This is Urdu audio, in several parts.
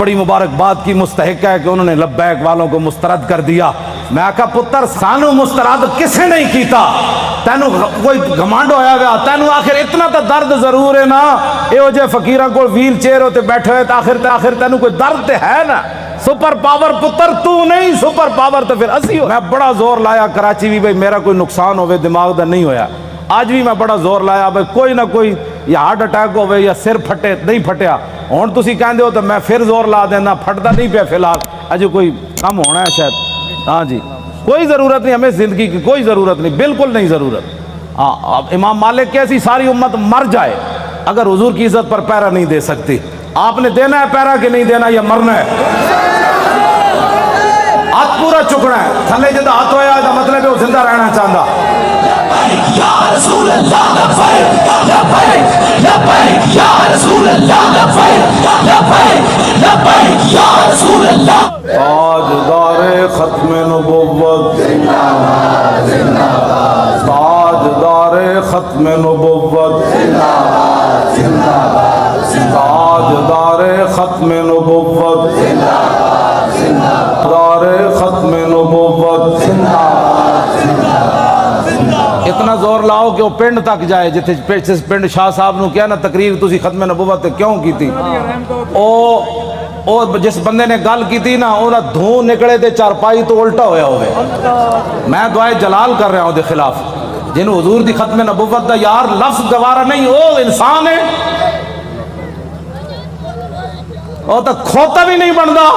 بڑی مبارکباد کی مستحق ہے کہ انہوں نے لبیک والوں کو مسترد کر دیا۔ میں کہا پتر سانو مسترد کسے نہیں کیتا، تینو کوئی گھمانڈ ہویا گیا، تینو آخر اتنا تا درد ضرور ہے نا، اے ہو جائے فقیرہ کو ویل چیئر ہوتے بیٹھے ہوئے آخر تینو کوئی درد تے ہے نا، سپر پاور پتر تو نہیں، سپر پاور تو پھر اسی ہو۔ میں بڑا زور لایا کراچی بھی بھئی میرا کوئی نقصان ہوئے دماغ دا نہیں ہویا، آج بھی میں بڑا زور لایا بھئی کوئی نہ کوئی یا ہارٹ اٹیک ہوئے یا سر پھٹے نہیں پھٹیا، ہون تسی کہندے ہو تو میں پھر زور لا دینا، پھٹتا نہیں پہ فی الحال، اجے کوئی کم ہونا ہے شاید۔ ہاں جی کوئی ضرورت نہیں ہمیں زندگی کی، کوئی ضرورت نہیں، بالکل نہیں ضرورت۔ ہاں امام مالک کیسی ساری امت مر جائے اگر حضور کی عزت پر پیرا نہیں دے سکتی۔ آپ نے دینا ہے پیرا کہ نہیں دینا یا مرنا ہے؟ ہاتھ پورا چکنا ہے، تھلے جدہ ہاتھ ہویا ہے مطلب ہے وہ زندہ رہنا چاہتا۔ یا رسول اللہ لبیک لبیک لبیک یا رسول اللہ لبیک لبیک لبیک یا رسول اللہ۔ تاجدار ختم نبوت زندہ باد زندہ باد، تاجدار ختم نبوت زندہ باد زندہ باد، تاجدار ختم نبوت زندہ باد زندہ باد، تاجدار ختم نبوت زندہ باد زندہ باد۔ اتنا زور لاؤ کہ وہ پنڈ تک جائے، جتھے پنڈ شاہ صاحب نو کیا نا تقریر تسی ختم نبوت کیوں کی تھی، او جس بندے نے گل کی تھی نا وہ دھوں نکلے تے چارپائی تو الٹا ہویا ہوئے۔ میں دعائے جلال کر رہا ہوں دے خلاف، جن حضور دی ختم نبوت دا یار لفظ گوارا نہیں، او انسان ہے، او تا کھوتا بھی نہیں بندا،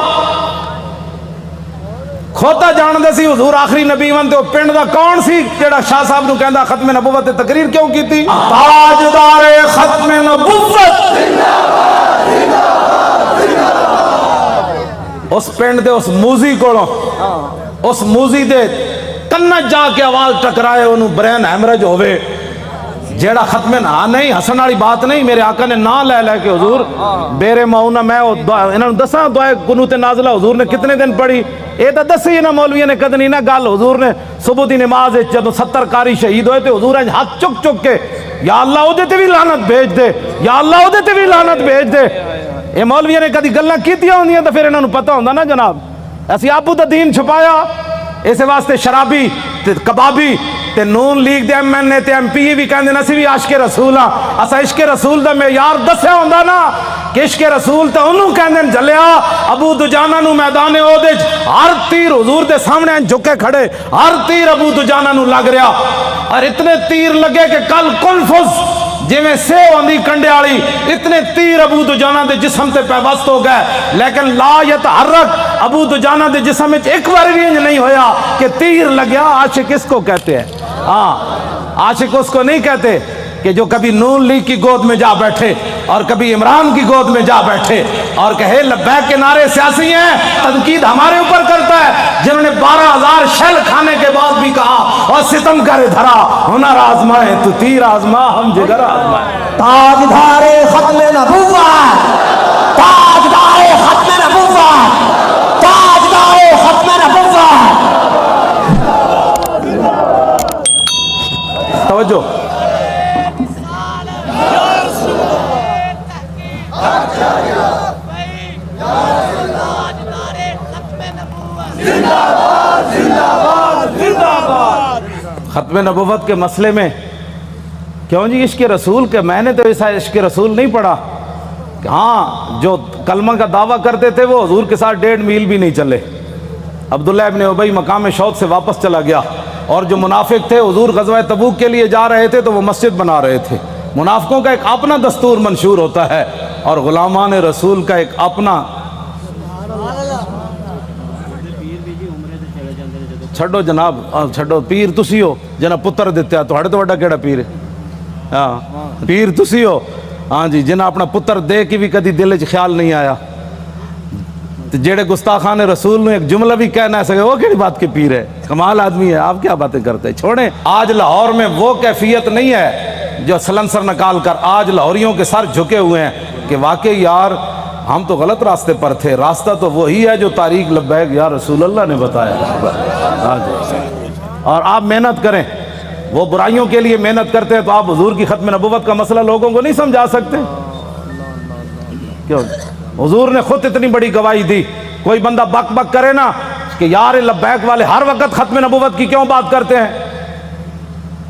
کھوتا جان دے سی حضور آخری نبی ون تے وہ پنڈ دا کون سی جیڑا شاہ صاحب نو کہندا ختم نبوت تے تقریر کیوں کی تھی؟ تاجدار ختم نبوت اس پنڈ دے اس موزی کولوں، اس موزی دے کنج جا کے آواز ٹکرائے انہوں برین ہیمرج ہوئے، جیڑا ختم نہ نہیں ہسن والی بات نہیں، میرے آقا نے نہ لے لے کے حضور بیرے ماؤنا میں انہوں دساں دعائے قنوت نازلہ حضور نے کتنے دن پڑھی، اے تا دسی نا مولوی نے کدنی نا گل، حضور نے صبح دی نماز جدو 70 کاری شہید ہوئے تھے حضور نے ہاتھ چک چک کے یا اللہ او دے تے بھی لعنت بھیج دے، یا اللہ او دے تے بھی لعنت بھیج دے۔ اے مولوی نے کدی گلاں کیتیاں ہوندیاں تو پھر انہوں پتہ ہوندا نا جناب، اسی آپو دا دین چھپایا، اسے واسطے شرابی تے کبابی تے نون لیگ دے ایم این اے تے ایم پی بھی کہندے نا سی بھی عشق رسول ہاں، اسا عشق رسول دا معیار دسیا ہوندا نا کہ عشق رسول تے انہوں کہندے جلیا ابو دجانہ نو میدان احد ہر تیر حضور دے سامنے جھکے کھڑے، ہر تیر ابو دجانہ نو لگ رہا، اور اتنے تیر لگے کہ کل کنفس جی میں سے ہوندی کنڈے آلی، اتنے تیر ابو دجانہ دے جسم تے پیوست ہو گئے، لیکن لا یتحرک ابو دجانہ دے جسم میں ایک بار بھی نہیں ہویا کہ تیر لگیا۔ عاشق اس کو کہتے ہیں، ہاں عاشق اس کو نہیں کہتے کہ جو کبھی نون لیگ کی گود میں جا بیٹھے اور کبھی عمران کی گود میں جا بیٹھے اور کہے لبیک کے نعرے سیاسی ہیں، تنقید ہمارے اوپر کرتا ہے، جنہوں نے 12,000 شیل کھانے کے بعد بھی کہا اور ستم کرے دھرا ہنر آزمائے تو تیر آزما ہم جگر آزمائے۔ تاجدار ختم نبوت، تاجدار ختم نبوت، تاجدار ختم نبوت۔ توجہ ختم نبوت کے مسئلے میں کیوں جی عشق رسول کے میں نے تو ایسا عشق رسول نہیں پڑھا، ہاں جو کلمہ کا دعویٰ کرتے تھے وہ حضور کے ساتھ 1.5 میل بھی نہیں چلے، عبداللہ ابن ابی مقام شوق سے واپس چلا گیا، اور جو منافق تھے حضور غزوہ تبوک کے لیے جا رہے تھے تو وہ مسجد بنا رہے تھے۔ منافقوں کا ایک اپنا دستور منشور ہوتا ہے اور غلامان رسول کا ایک اپنا، چھڑو جناب چھڑو، پیر تسی ہو جنہ پتر دیتے ہیں تو وڈا کیڑا پیر ہے، ہاں پیر تسی ہو، ہاں جی جنہ اپنا پتر دے کی بھی کدی دل وچ خیال نہیں آیا، جیڑے گستاخان رسول نے ایک جملہ بھی کہنا ہے سکے وہ کیڑی بات کے پیر ہے، کمال آدمی ہے، آپ کیا باتیں کرتے ہیں، چھوڑیں۔ آج لاہور میں وہ کیفیت نہیں ہے جو سلنسر نکال کر آج لاہوریوں کے سر جھکے ہوئے ہیں کہ واقعی یار ہم تو غلط راستے پر تھے، راستہ تو وہی ہے جو تاریخ لبیک یا رسول اللہ نے بتایا۔ اور آپ محنت کریں، وہ برائیوں کے لیے محنت کرتے ہیں تو آپ حضور کی ختم نبوت کا مسئلہ لوگوں کو نہیں سمجھا سکتے کیوں؟ حضور نے خود اتنی بڑی گواہی دی. کوئی بندہ بک بک کرے نا کہ یار لبیک والے ہر وقت ختم نبوت کی کیوں بات کرتے ہیں,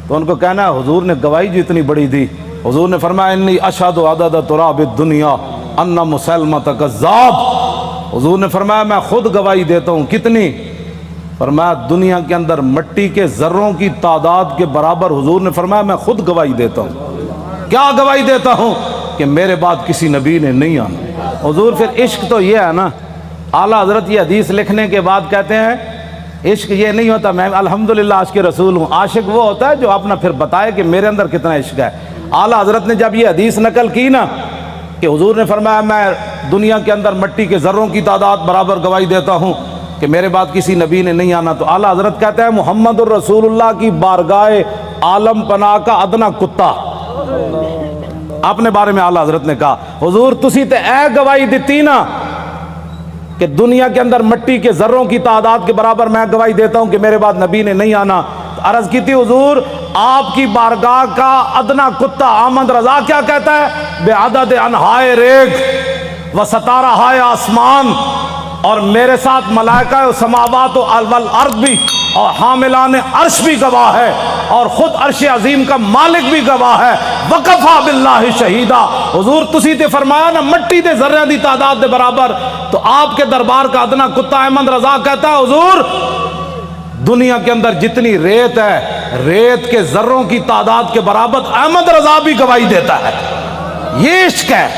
تو ان کو کہنا ہے حضور نے گواہی جو اتنی بڑی دی. حضور نے فرمایا انی اشہد عدد تراب الدنیا ان مسلمۃ کذاب. حضور نے فرمایا میں خود گواہی دیتا ہوں. کتنی؟ فرمایا دنیا کے اندر مٹی کے ذروں کی تعداد کے برابر. حضور نے فرمایا میں خود گواہی دیتا ہوں. کیا گواہی دیتا ہوں؟ کہ میرے بعد کسی نبی نے نہیں آنا. حضور پھر عشق تو یہ ہے نا, اعلیٰ حضرت یہ حدیث لکھنے کے بعد کہتے ہیں عشق یہ نہیں ہوتا میں الحمدللہ عاشق رسول ہوں. عاشق وہ ہوتا ہے جو اپنا پھر بتائے کہ میرے اندر کتنا عشق ہے. اعلیٰ حضرت نے جب یہ حدیث نقل کی نا کہ حضور نے فرمایا میں دنیا کے اندر مٹی کے ذروں کی تعداد برابر گواہی دیتا ہوں کہ میرے بعد کسی نبی نے نہیں آنا, تو اعلیٰ حضرت کہتے ہیں محمد الرسول اللہ کی بارگاہ عالم پناہ کا ادنا کتا. اپنے بارے میں اعلیٰ حضرت نے کہا حضور تسی تے اے گواہی دیتی نا کہ دنیا کے اندر مٹی کے ذروں کی تعداد کے برابر میں گواہی دیتا ہوں کہ میرے بعد نبی نے نہیں آنا. عرض کی تھی حضور آپ کی بارگاہ کا ادنا کتا احمد رضا کیا کہتا ہے؟ بے عدد انہائے ریگ و ستارہ ہائے آسمان, اور میرے ساتھ ملائکہ و سماوات والارض بھی اور حاملان عرش بھی گواہ ہے, اور خود عرش عظیم کا مالک بھی گواہ ہے. وکفا باللہ شہیدہ. حضور تسی تے فرمایا نا مٹی دے ذرے دی تعداد دے برابر, تو آپ کے دربار کا ادنا کتا احمد رضا کہتا ہے حضور دنیا کے اندر جتنی ریت ہے ریت کے ذروں کی تعداد کے برابر احمد رضا بھی گواہی دیتا ہے. یہ عشق ہے.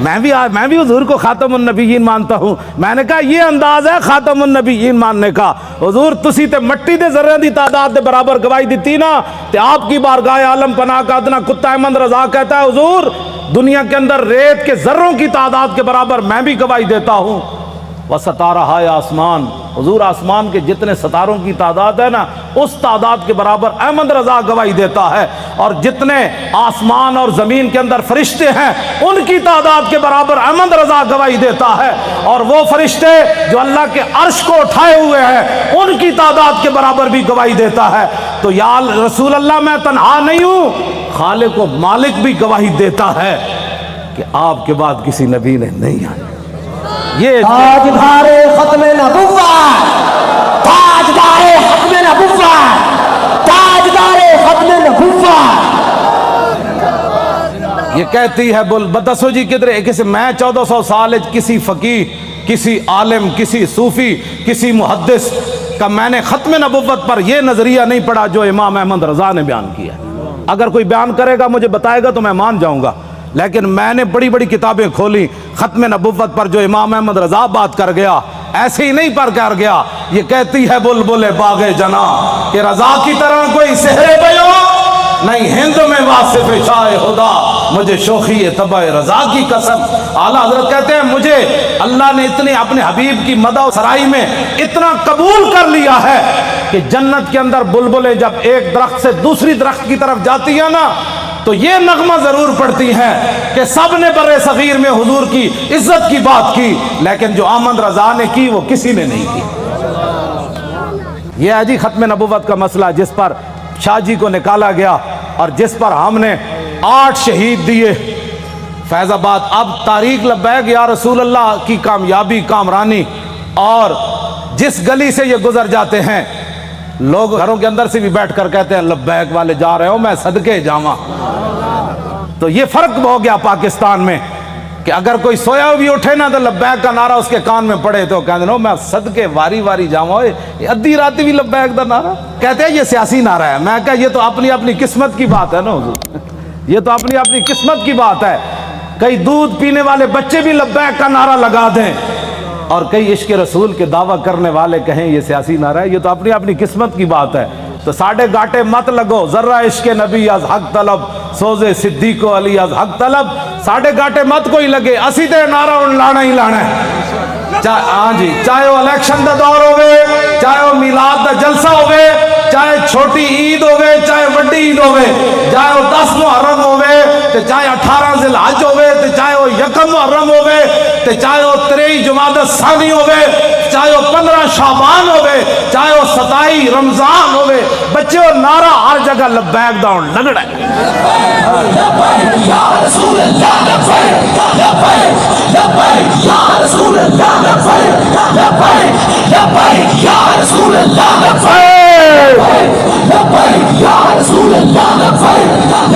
میں بھی حضور کو خاتم النبیین مانتا ہوں. میں نے کہا یہ انداز ہے خاتم النبیین ماننے کا. حضور تسی تے مٹی دے ذرے دی تعداد دے برابر گواہی دیتی نا, تے آپ کی بارگاہ عالم پناہ کا ادنا کتا احمد رضا کہتا ہے حضور دنیا کے اندر ریت کے ذروں کی تعداد کے برابر میں بھی گواہی دیتا ہوں. وہ ستارہ ہے آسمان. حضور آسمان کے جتنے ستاروں کی تعداد ہے نا اس تعداد کے برابر احمد رضا گواہی دیتا ہے, اور جتنے آسمان اور زمین کے اندر فرشتے ہیں ان کی تعداد کے برابر احمد رضا گواہی دیتا ہے, اور وہ فرشتے جو اللہ کے عرش کو اٹھائے ہوئے ہیں ان کی تعداد کے برابر بھی گواہی دیتا ہے. تو یا رسول اللہ میں تنہا نہیں ہوں, خالق و مالک بھی گواہی دیتا ہے کہ آپ کے بعد کسی نبی نے نہیں آنا. یہ تاجدار ختم نبوت, تاجدار ختم نبوت, تاجدار ختم نبوت. یہ کہتی ہے بول بدسو جی کدھر کسی میں 1400 سال کسی فقیہ کسی عالم کسی صوفی کسی محدث کا میں نے ختم نبوت پر یہ نظریہ نہیں پڑھا جو امام احمد رضا نے بیان کیا. اگر کوئی بیان کرے گا مجھے بتائے گا تو میں مان جاؤں گا, لیکن میں نے بڑی بڑی کتابیں کھولی ختم نبوت پر جو امام احمد رضا بات کر گیا ایسے ہی نہیں پر کر گیا. یہ کہتی ہے بلبل باغ جنا کہ رضا کی طرح کوئی سحر بیو نہیں ہند میں واصف شاہ خدا, مجھے شوخی طبع رضا کی قسم. اعلیٰ حضرت کہتے ہیں مجھے اللہ نے اتنے اپنے حبیب کی مدح و سرائی میں اتنا قبول کر لیا ہے کہ جنت کے اندر بلبلیں جب ایک درخت سے دوسری درخت کی طرف جاتی ہیں نا تو یہ نغمہ ضرور پڑتی ہیں کہ سب نے برے صغیر میں حضور کی عزت کی بات کی, لیکن جو احمد رضا نے کی وہ کسی نے نہیں کی. یہ ہے جی ختم نبوت کا مسئلہ جس پر شاہ جی کو نکالا گیا اور جس پر ہم نے 8 شہید دیے فیض آباد. اب تاریخ لبیک یا رسول اللہ کی کامیابی کامرانی, اور جس گلی سے یہ گزر جاتے ہیں لوگ گھروں کے اندر سے بھی بیٹھ کر کہتے ہیں لبیک والے جا رہے ہو میں صدقے جاواں. تو یہ فرق ہو گیا پاکستان میں کہ اگر کوئی سویا بھی اٹھے نا تو لبیک کا نعرہ اس کے کان میں پڑے تو کہتے ہیں میں صدقے واری واری جاواں. ادھی راتی بھی لبیک دا نعرہ کہتے ہیں یہ سیاسی نعرہ ہے. میں کہا یہ تو اپنی اپنی قسمت کی بات ہے نا حضور, یہ تو اپنی اپنی قسمت کی بات ہے. کئی دودھ پینے والے بچے بھی لبیک کا نعرہ لگا دیں اور کئی عشق رسول کے دعویٰ کرنے والے کہیں یہ سیاسی نعرہ ہے. یہ تو اپنی اپنی قسمت کی بات ہے. تو ساڑھے گاٹے مت لگو, ذرہ عشق نبی از حق طلب, سوزے صدیق و علی از حق طلب. ساڑھے گاٹے مت کوئی لگے, اسی تے نعرہ ان لانا ہی لانا ہے. ہاں جی, چاہے وہ الیکشن دا دور ہوئے, چاہے وہ میلاد دا جلسہ ہوئے, چاہے چھوٹی عید ہوئے, چاہے وڈی عید ہوئے, چاہے وہ 10 محرم ہوئے, چاہے 18 ذی الحج ہوئے, چاہے وہ 1 محرم ہوئے, چاہے وہ 23 جمادی الثانی ہوئے, چاہے وہ 15 شعبان ہوئے, چاہے وہ 27 رمضان ہوئے, بچے اور نعرہ ہر جگہ لبیک دا ہون لگڑا ہے. لبیک یا رسول اللہ, لبیک لبیک لبیک یا رسول اللہ, لبیک لبیک لبیک یا رسول اللہ, لبیک لبیک یا رسول اللہ, لبیک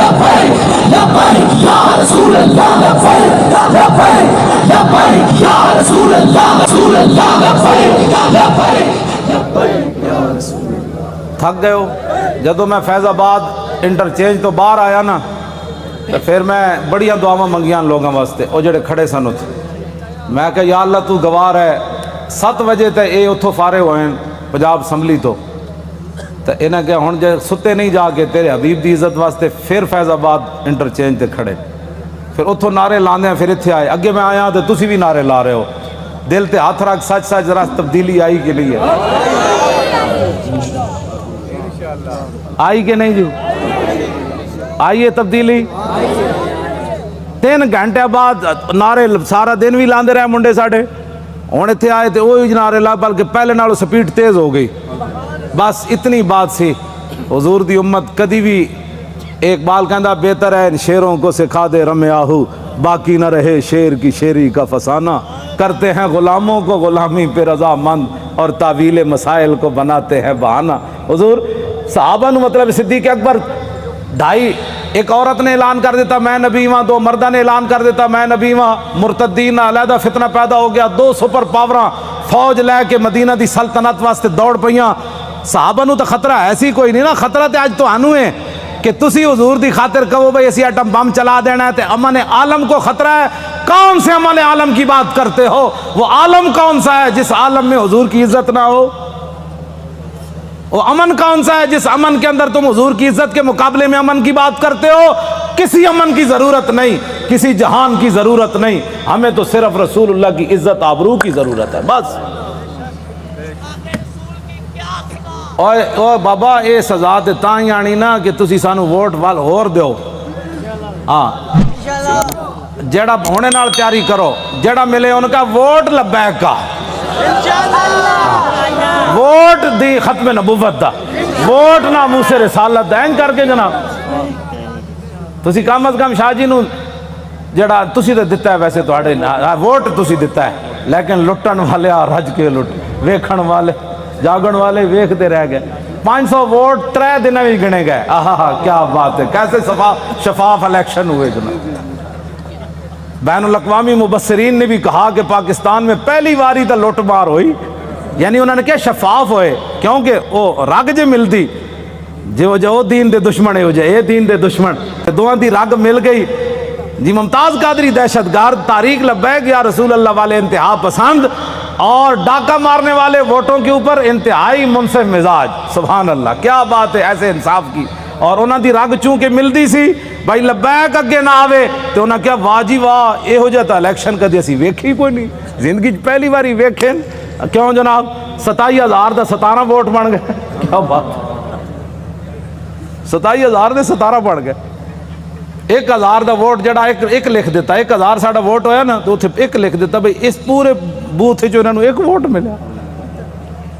لبیک لبیک یا رسول اللہ, لبیک لبیک لبیک یا رسول اللہ, رسول اللہ, لبیک لبیک لبیک یا رسول اللہ. تھک گئے ہو. جدو میں فیض آباد انٹرچینج تو باہر آیا نا, تو پھر میں بڑیاں دعاواں منگیاں لوگوں واسطے, وہ جڑے کھڑے سن اتھے. میں کہ یا اللہ تو گوار ہے, 7 بجے تے اے اتھوں فارغ ہوئے ہیں پنجاب اسمبلی تو انہیں کہ ہن جے ستے نہیں جا کے تیرے حبیب دی عزت واسطے پھر فیض آباد انٹرچینج تے کھڑے, پھر اتھوں نعرے لاندے ہیں, پھر اتھے آئے. اگے میں آیا تو تسی بھی نعرے لا رہے ہو. دل تے ہاتھ رکھ, سچ سچ ذرا تبدیلی آئی کہ نہیں ہے؟ آئی کہ نہیں جو آئیے تبدیلی. 3 گھنٹے بعد نعرے سارا دن بھی لاندے رہے منڈے ساڑھے, ہوں اتنے آئے تو وہی نعرے لا, بلکہ پہلے نالوں سپیڈ تیز ہو گئی. بس اتنی بات سی. حضور دی امت کدی بھی, اقبال کہندا بہتر ہے ان شیروں کو سکھا دے رم آہو, باقی نہ رہے شیر کی شیری کا فسانہ. کرتے ہیں غلاموں کو غلامی پہ رضا مند, اور تعویل مسائل کو بناتے ہیں بہانہ. حضور صحابہ نو مطلب صدیق اکبر 2.5, ایک عورت نے اعلان کر دیتا میں نبی ہاں, 2 مردہ نے اعلان کر دیتا میں نبی ہاں, مرتدین علیحدہ فتنہ پیدا ہو گیا, 2 سپر پاوراں فوج لے کے مدینہ دی سلطنت واسطے دوڑ پئیاں. صحابہ نو تو خطرہ ایسی کوئی نہیں نا, خطرہ تے آج تو آنو ہے کہ تسی حضور دی خاطر کہو بھئی اسی ایٹم بم چلا دینا ہے, تے امن عالم کو خطرہ ہے. کون سے امن عالم کی بات کرتے ہو؟ وہ عالم کون سا ہے جس عالم میں حضور کی عزت نہ ہو؟ وہ امن کون سا ہے جس امن کے اندر تم حضور کی عزت کے مقابلے میں امن کی بات کرتے ہو؟ کسی امن کی ضرورت نہیں, کسی جہان کی ضرورت نہیں, ہمیں تو صرف رسول اللہ کی عزت آبرو کی ضرورت ہے بس. اوے بابا اے سزا تے تاں ہی آنی نا کہ تسی سانو ووٹ وال ہور دیو. ہاں جیڑا ہونے نال تیاری کرو, جیڑا ملے ان کا ووٹ لبیک کا, ووٹ دی ختم نبوت دا, ووٹ ناموس رسالت دا. این کر کے جناب تسی کم از کم شاہ جی نو جیڑا تسی تے دتا ہے, ویسے تواڈے ووٹ تسی دتا ہے, لیکن لٹن والے رج کے لٹ, ویکھن والے جاگن والے ویکھتے رہ گئے. 500 ووٹ 3 دن میں گنے گئے. آہا کیا بات ہے, کیسے شفاف الیکشن ہوئے جناب. بین الاقوامی مبصرین نے بھی کہا کہ پاکستان میں پہلی باری تو لوٹ مار ہوئی, یعنی انہوں نے کیا شفاف ہوئے, کیونکہ وہ رگ جے مل دی جو دین دے دشمن ہے, اے دین دے دشمن, دوہاں دی رگ مل گئی. جی ممتاز قادری دہشت گرد, طارق لبیک یا رسول اللہ والے انتہا پسند, اور ڈاکہ مارنے والے ووٹوں کے اوپر انتہائی منصف مزاج. سبحان اللہ, کیا بات ہے ایسے انصاف کی. اور انہاں دی رگ چونکہ ملدی سی بھائی لبیک اگے نہ آوے, تو انہاں کیا واہ جی واہ, اے ہو جاتا الیکشن کدی اسی ویکھی کوئی نہیں, زندگی پہلی باری ویکھیں. کیوں جناب 27,000 دا 17 ووٹ بن گئے. کیا بات, 27,000 دے 17 بن گئے. 1,000 دا ووٹ جڑا ایک لکھ دیتا, 1,000 ساڑا ووٹ ہویا نا, تو ایک لکھ دیتا بھئی اس پورے بوتھ جو انہوں نے 1 ووٹ ملا.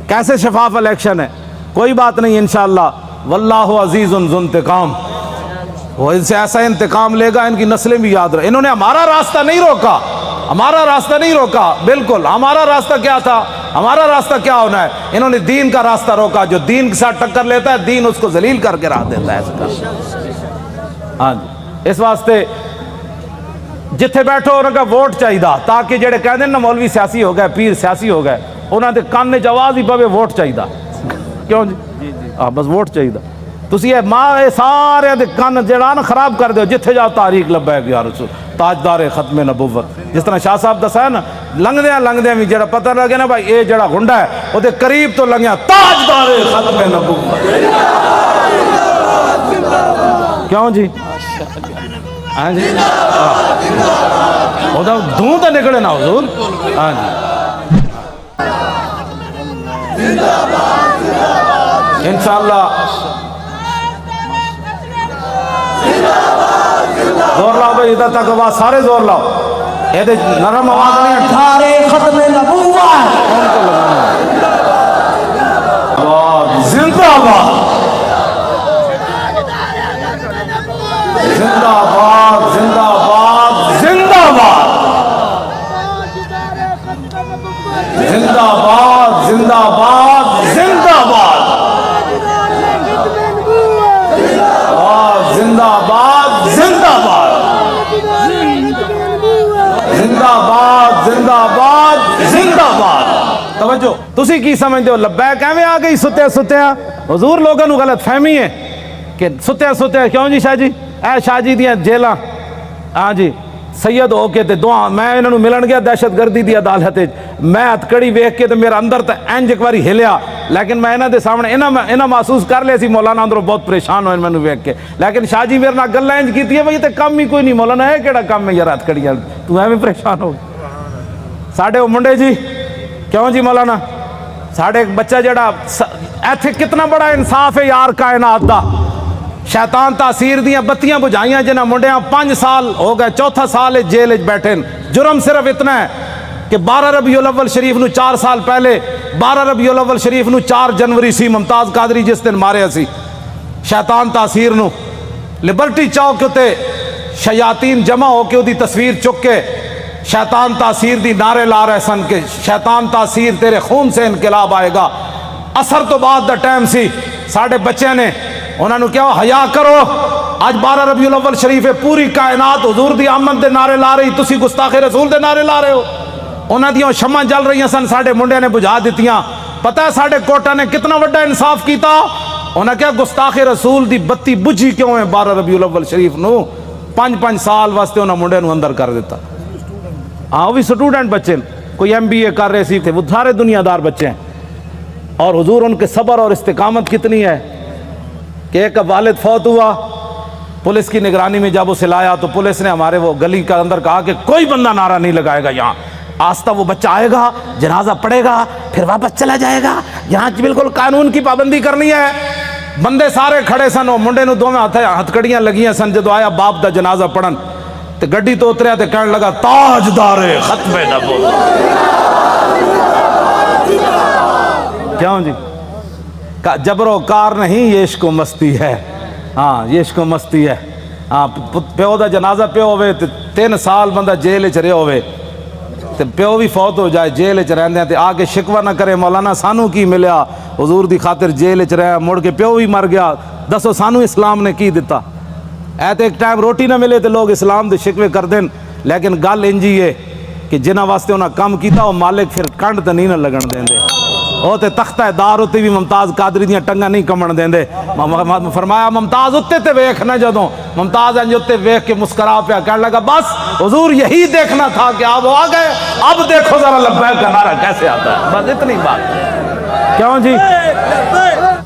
کیسے شفاف الیکشن ہے. کوئی بات نہیں, انشاءاللہ واللہ عزیز ذو انتقام, وہ ان سے ایسا انتقام لے گا ان کی نسلیں بھی یاد رہے. انہوں نے ہمارا راستہ نہیں روکا, ہمارا راستہ نہیں روکا. بالکل ہمارا راستہ کیا تھا, ہمارا راستہ کیا ہونا ہے, انہوں نے دین کا راستہ روکا. جو دین کے ساتھ ٹکر لیتا ہے دین اس کو ذلیل کر کے راہ دیتا ہے. ہاں جی, اس واسطے جتھے بیٹھو انہوں کا ووٹ چاہیے, تاکہ جڑے کہہ دیں نا مولوی سیاسی ہو گئے, پیر سیاسی ہو گئے, انہوں نے کان چ آواز ہی پوے ووٹ چاہیے. کیوں جی, ہاں بس ووٹ چاہیے. تسی یہ ماں سارے دے کان جڑا نا خراب کر دیو. جتھے جاؤ طارق لبیک یا رسول, تاجدار ختم نبوت. جس طرح شاہ صاحب دسا ہے نا, لنگدیاں بھی جڑا پتہ لگے نا بھائی اے جڑا گنڈا ہے وہ دے قریب تو لنگیا تاجدار ختم نبوت. کیوں جی, ہاں جی, وہ دھوں تو نکلے نا حضور. ہاں جی, انشاءاللہ زور لاؤ بھائی, ادھر تک آواز سارے زور لاؤ. یہ نرم آواز نہیں ہے, ختم نبوت زندہ باد زندہ باد زندہ باد زندہ باد زندہ باد زندہ باد زندہ باد زندہ باد توجہ تسی کی سمجھتے ہو لبیک ایویں آ گئی ستیا ستیا حضور لوگوں نو غلط فہمی ہے کہ ستیا ستیا کیوں جی شاہ جی اے شاہ جی دیاں جیلاں ہاں جی سید ہو کے تے دعا میں انہاں نو ملن گیا دہشت گردی دی عدالت میں ہتکڑی ویکھ کے تے میرا اندر تے انج ایک واری ہلیا لیکن میں انہاں دے سامنے انہاں محسوس کر لیا سی مولانا اندروں بہت پریشان ہوئے مینوں ویکھ کے لیکن شاہ جی میرے نال گلاں انج کیتی ہے بھئی تے کم ہی کوئی نہیں مولانا اے کیڑا کم ہے یار ہتکڑیاں تو ایویں پریشان ہو ساڈے او منڈے جی کیوں جی مولانا ساڈے ایک بچہ جڑا ایتھے کتنا بڑا انصاف ہے یار کائنات دا شیطان تاثیر دیاں بتیاں بجھائیاں جنہاں منڈیاں 5 سال ہو گئے چوتھا سال جیل وچ بیٹھے جرم صرف اتنا ہے کہ 12 ربیع الاول شریف نو 4 سال پہلے 12 ربیع الاول شریف نو 4 جنوری سی ممتاز قادری جس دن ماریا سی شیطان تاثیر نو لبرٹی چوک تے شیاطین جمع ہو کے دی تصویر چک کے شیطان تاثیر دی نعرے لا رہے سن کہ شیطان تاثیر تیرے خون سے انقلاب آئے گا اثر تو بعد دا ٹائم سی ساڑھے بچے نے انہوں نے کیا حیا کرو آج 12 ربیع الاول شریف ہے پوری کائنات حضور دی آمد دے نعرے لا رہی تسی گستاخ رسول دے نعرے لا رہے ہو انہوں نے شمع جل رہی ہیں سن ساڑھے منڈے نے بجھا دیتیاں پتہ ہے ساڑھے کوٹا نے کتنا وڈا انصاف کیتا انہوں نے کیا گستاخ رسول دی بتی بجھی کیوں ہے 12 ربیع الاول شریف نو 5 سال واسطے انہوں منڈے نو اندر کر دیتا ہاں وہ بھی سٹوڈنٹ بچے کوئی MBA کر رہے سی تھے وہ سارے دنیا دار بچے ہیں اور حضور ان کے صبر اور استقامت کتنی ہے کہ ایک والد فوت ہوا پولیس کی نگرانی میں جب اسے لایا تو پولیس نے ہمارے وہ گلی کا اندر کہا کہ کوئی بندہ نعرہ نہیں لگائے گا یہاں آستہ وہ بچہ آئے گا جنازہ پڑے گا پھر واپس چلا جائے گا یہاں بالکل قانون کی پابندی کرنی ہے بندے سارے کھڑے سن وہ منڈے نو دو میں ہتھکڑیاں لگیاں سن جدو آیا باپ دا جنازہ پڑھن تے گڈی تو اتریا تے کہنے لگا تاجدار ختم نبوت کیوں جی جبر و کار نہیں یہ عشق و مستی ہے ہاں یہ عشق و مستی ہے ہاں پیو دا جنازہ پیو ہوئے 3 سال بندہ جیل چ رہے ہوئے تے پیو بھی فوت ہو جائے جیل چ رہندے تے آگے شکوہ نہ کرے مولانا سانو کی ملیا حضور دی خاطر جیل چ رہا مڑ کے پیو بھی مر گیا دسو سانو اسلام نے کی دیتا ایت ایک ٹائم روٹی نہ ملے تے لوگ اسلام دے شکوے کر دیں لیکن گل انجی ہے کہ جنہاں واسطے انہاں کام کیتا وہ مالک پھر کنڈ تے نہیں نہ لگن دیں دے وہ تے تختہ دار ہوتے بھی ممتاز قادری دیاں ٹنگاں نہیں کمن دیں دے فرمایا ممتاز اتے تے ویکھ نہ جدوں ممتاز انج اتے ویکھ کے مسکرا پیا کہنے لگا بس حضور یہی دیکھنا تھا کہ آپ آ گئے اب دیکھو ذرا لبیک کا نعرہ کیسے آتا ہے بس اتنی بات کیوں جی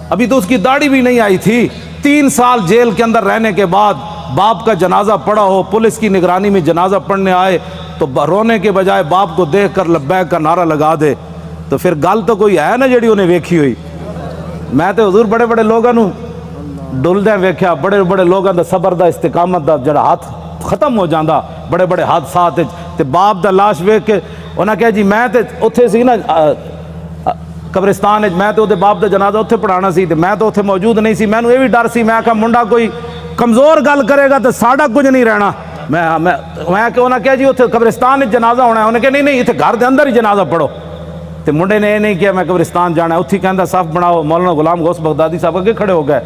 ابھی تو اس کی داڑھی بھی نہیں آئی تھی 3 سال جیل کے اندر رہنے کے بعد باپ کا جنازہ پڑا ہو پولیس کی نگرانی میں جنازہ پڑھنے آئے تو رونے کے بجائے باپ کو دیکھ کر لبیک کا نعرہ لگا دے تو پھر گل تو کوئی ہے نا جڑی انہیں ویکھی ہوئی میں تو حضور بڑے بڑے لوگوں نو ڈلدے ویکھیا بڑے بڑے لوگوں دا صبر دا استقامت دا جڑا ہاتھ ختم ہو جاندا بڑے بڑے حادثات تے باپ دا لاش ویکھ کے انہاں کہا جی میں تے اوتھے سی نا قبرستان میں تو باپ دا جنازہ اتنے پڑھانا سی میں تو اتنے موجود نہیں سی میں یہ بھی ڈر سی میں کہا منڈا کوئی کمزور گل کرے گا تو ساڈا کچھ نہیں رہنا میں کہ انہوں نے کہا جی اتنے قبرستان جنازہ ہونا ہے انہیں کہا نہیں اتنے گھر دے اندر ہی جنازہ پڑھو تو منڈے نے یہ نہیں کیا میں قبرستان جانا ہے اتھی کہندا صف بناؤ مولانا غلام غوث بغدادی صاحب اگے کھڑے ہو گئے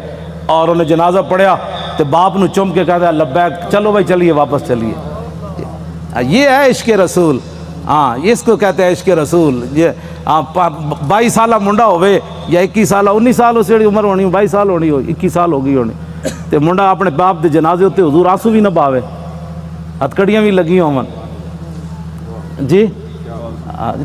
اور انہیں جنازہ پڑھیا تو باپ نو چم کے کہتا ہے لبیک چلو بھائی چلیے واپس چلیے یہ ہے عشق رسول ہاں اس کو کہتے ہیں عشق رسول یہ 22 سالہ منڈا ہوئے یا 21 سالہ 19 سال اس جڑی عمر ہونی 22 سال ہونی ہو 21 سال ہو گئی ہونی تے منڈا اپنے باپ دے جنازے ہوتے حضور آنسو بھی نہ پاوے ہتکڑیاں بھی لگی ہون جی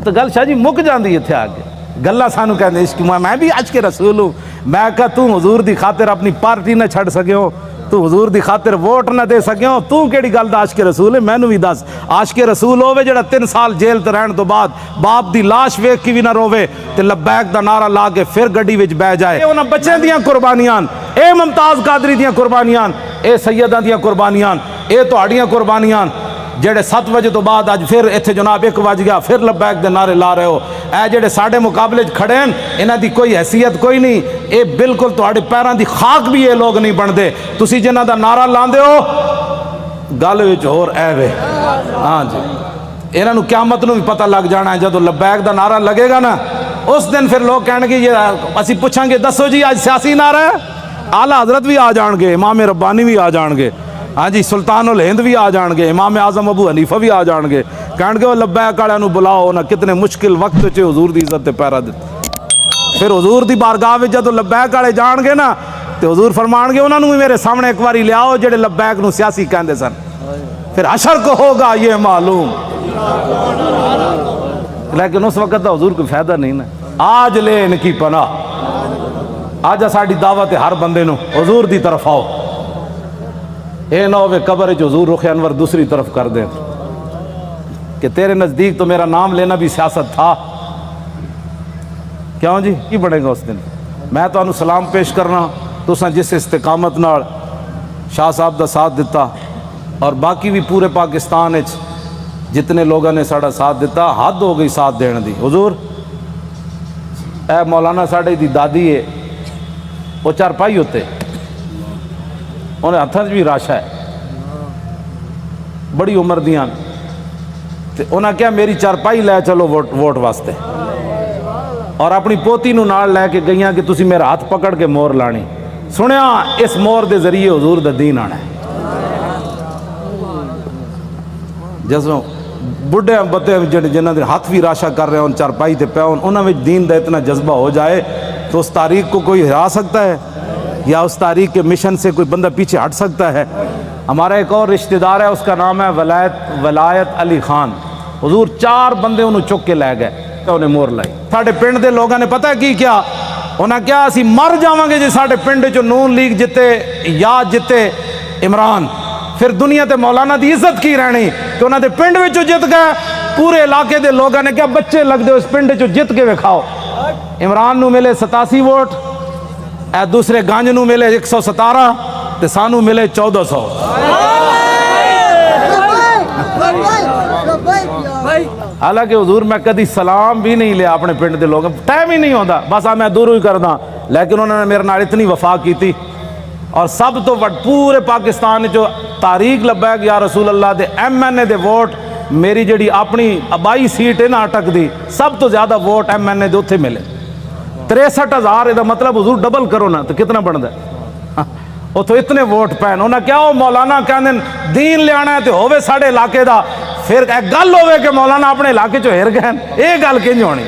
تو گل شاہ جی مک جاندی اتنے آ کے گلا سانو کہتے عشق میں بھی عشق رسول ہوں میں کہا تو حضور دی خاطر اپنی پارٹی نہ چھڑ سکے ہو تو حضور دی خاطر ووٹ نہ دے سکے ہو تو کیڑی گل دا عاشق رسول ہے مینوں بھی دس عاشق رسول ہوے جڑا 3 سال جیل تے رہن تو بعد باپ دی لاش ویکھ کے بھی نہ روے تے لبیک دا نعرہ لا کے پھر گڈی وچ بہ جائے انہاں بچیاں دیاں قربانیاں اے ممتاز قادری دیاں قربانیاں اے سیداں دیاں قربانیاں اے تہاڈیاں قربانیاں جڑے 7 بجے تو بعد اج پھر ایتھے جناب 1 بج گیا پھر لبیک دے نعرے لا رہے ہو اے جڑے ساڈے مقابلے کھڑے ہیں انہاں دی کوئی حیثیت کوئی نہیں اے بالکل تہاڈے پیراں دی خاک بھی یہ لوگ نہیں بندے تسی جنہاں دا نعرہ لاندے ہو گل وچ ہور اے وے ہاں جی ਇਹਨਾਂ ਨੂੰ ਕਿਆਮਤ ਨੂੰ ਵੀ ਪਤਾ ਲੱਗ ਜਾਣਾ ਹੈ ਜਦੋਂ ਲਬੈਕ ਦਾ ਨਾਰਾ ਲੱਗੇਗਾ ਨਾ ਉਸ ਦਿਨ ਫਿਰ ਲੋਕ ਕਹਿਣਗੇ ਇਹ ਅਸੀਂ ਪੁੱਛਾਂਗੇ ਦੱਸੋ ਜੀ ਅੱਜ ਸਿਆਸੀ ਨਾਰਾ ਹੈ ਆਲਾ ਹਜ਼ਰਤ ਵੀ ਆ ਜਾਣਗੇ ਇਮਾਮ ਰੱਬਾਨੀ ਵੀ ਆ ਜਾਣਗੇ ہاں جی سلطان الہند بھی آ جان گے امام اعظم ابو حنیفہ بھی آ جان گے کہن گے وہ لبیک والوں نو بلاؤ نہ کتنے مشکل وقت چ حضور دی عزت تے پیرا دتا پھر حضور دی بارگاہ وچ جدوں لبیک والے جان گے نا تے حضور فرمان گے انہاں نو بھی میرے سامنے ایک واری لیاؤ جڑے لبیک نو سیاسی کہندے سن پھر حشر کو ہوگا یہ معلوم لیکن اس وقت دا حضور کوئی فائدہ نہیں نا آج لے ان کی پناہ آج ساڈی دعوت ہر بندے نو حضور دی طرف آؤ اے نہ ہوئے قبر جو حضور رخ انور دوسری طرف کر دیں کہ تیرے نزدیک تو میرا نام لینا بھی سیاست تھا کیوں جی کی بڑھے گا اس دن میں تو انہوں سلام پیش کرنا تو اساں جس استقامت نال شاہ صاحب دا ساتھ دیتا اور باقی بھی پورے پاکستان اچ جتنے لوگوں نے ساڑا ساتھ دیتا حد ہو گئی ساتھ دینے دی حضور اے مولانا ساڑے دی دادی ہے وہ چارپائی ہوتے انہیں ہاتھ بھی راشا ہے بڑی عمر دیاں تے انہاں کیا میری چارپائی لے چلو ووٹ واسطے اور اپنی پوتی نو نال لے کے گئیاں کہ تسی میرا ہاتھ پکڑ کے مور لانی سنیا اس مور دے ذریعے حضور دا دین آنا ہے جیسے بڑھے بتے جنہاں دے ہاتھ بھی راشا کر رہے ہیں ان چارپائی تے پہ انہاں میں دین دا اتنا جذبہ ہو جائے تو اس تاریخ کو کوئی ہرا سکتا ہے یا اس تاریخ کے مشن سے کوئی بندہ پیچھے ہٹ سکتا ہے ہمارا ایک اور رشتہ دار ہے اس کا نام ہے ولایت علی خان حضور 4 بندے انہوں چک کے لے گئے تو انہیں مور لائی ساڑھے پنڈ دے لوگوں نے پتہ کی کیا انہاں کیا اسی مر جاواں گے جی ساڑھے پنڈ جو نون لیگ جتے یا جتے عمران پھر دنیا تے مولانا دی عزت کی رہنی کہ انہاں دے پنڈ وچ جت گئے پورے علاقے دے لوگوں نے کیا بچے لگ دے اس پنڈ چ جت کے وکھاؤ عمران نو ملے 87 ووٹ اے دوسرے گانج نو ملے 117 تے سانو ملے 1400 حالانکہ حضور میں کدی سلام بھی نہیں لیا اپنے پنڈ دے لوگ ٹائم ہی نہیں ہوتا بس میں دوروں ہی کردا لیکن انہوں نے میرے نال اتنی وفا کی تھی اور سب تو پورے پاکستان جو تاریخ لبیک یا رسول اللہ دے ایم این اے دے ووٹ میری جڑی اپنی آبائی سیٹ ہے نا اٹک دی سب تو زیادہ ووٹ ایم این اے دے اتھے ملے 63,000 دا مطلب حضور ڈبل کرو نا تو کتنا بنتا ہے وہ تو اتنے ووٹ پہن انہاں کیا ہو مولانا کہنے دین لے آنا ہے تو ہووے ساڑھے علاقے دا پھر ایک گل ہوئے کہ مولانا اپنے علاقے چو ہر گئے یہ گل کنج ہونی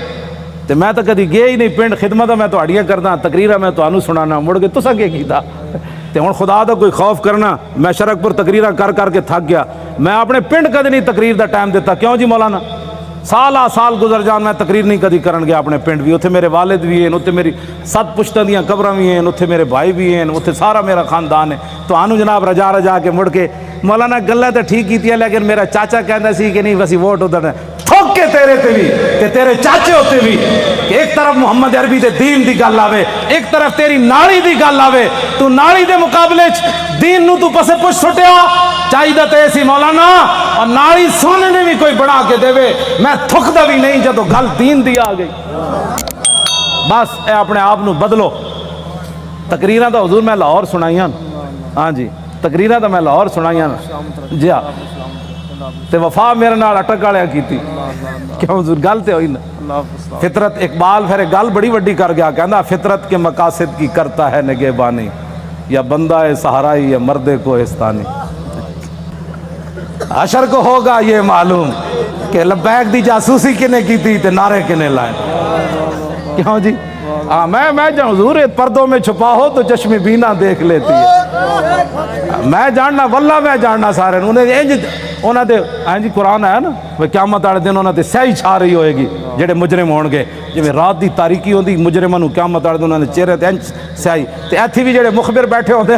تو میں تو کدی گیا ہی نہیں پنڈ خدمت میں تو اڑیاں کردا تقریرہ میں تو انہوں سنانا مڑ کے تسا کیا کیتا تو ہن خدا دا کوئی خوف کرنا میں شرک پر تقریرہ کر کر کے تھک گیا میں اپنے پنڈ کدی نہیں تقریر دا ٹائم دیتا کیوں جی مولانا سال گزر جان میں تقریر نہیں کدی کرن گیا اپنے پنڈ بھی اتھے میرے والد بھی ہیں اتھے میری 7 پشتاں دیاں قبراں بھی ہیں اتھے میرے بھائی بھی ہیں اتھے سارا میرا خاندان ہے تو آنو جناب رجا کے مڑ کے مولانا گلہ تو ٹھیک کی لیکن میرا چاچا کہندا سی کہ نہیں وسی ووٹ ادھر تھوک کے تیرے تے بھی تے تیرے چاچے ہوتے بھی کہ ایک طرف محمد عربی دے دین دی گل آوے ایک طرف تیری ناڑی دی گل آوے تو ناڑی دے مقابلے دین نو تو پسے پوچھ سٹیا چاہیے تے ایسی مولانا اور ناڑی سونے نے بھی کوئی بنا کے دے میں تھکدا بھی نہیں جدو گل دین دی آ گئی بس اے اپنے آپ نو بدلو تقریراں دا حضور میں لاہور سنائیاں ہاں جی تقریراں دا میں لاہور سنائیاں جی ہاں تے وفا میرے نال اٹک والے کیتی کیوں حضور گل تے ہوئی نا فطرت اقبال پھر گل بڑی وڈی کر گیا کہندا فطرت کے مقاصد کی کرتا ہے نگہبانی یا بندہ ہے صحرائی یا مردے کوہستانی حشر کو ہوگا یہ معلوم کہ لبیک دی جاسوسی کنے کی تھی تے نعرے کنے لائے کیوں جی میں جان حضور پردوں میں چھپا ہو تو چشم بینا دیکھ لیتی ہے میں جاننا واللہ میں جاننا سارے انہوں نے ہاں جی قرآن ہے نا وہ قیامت والے دن انہوں نے سیاہی چھا رہی ہوئے گی جڑے مجرم ہون گے جی رات دی تاریکی ہوندی مجرماں نوں قیامت والے دن انہوں نے چہرے تے سیاہی تے ایتھی بھی جڑے مخبر بیٹھے ہوندے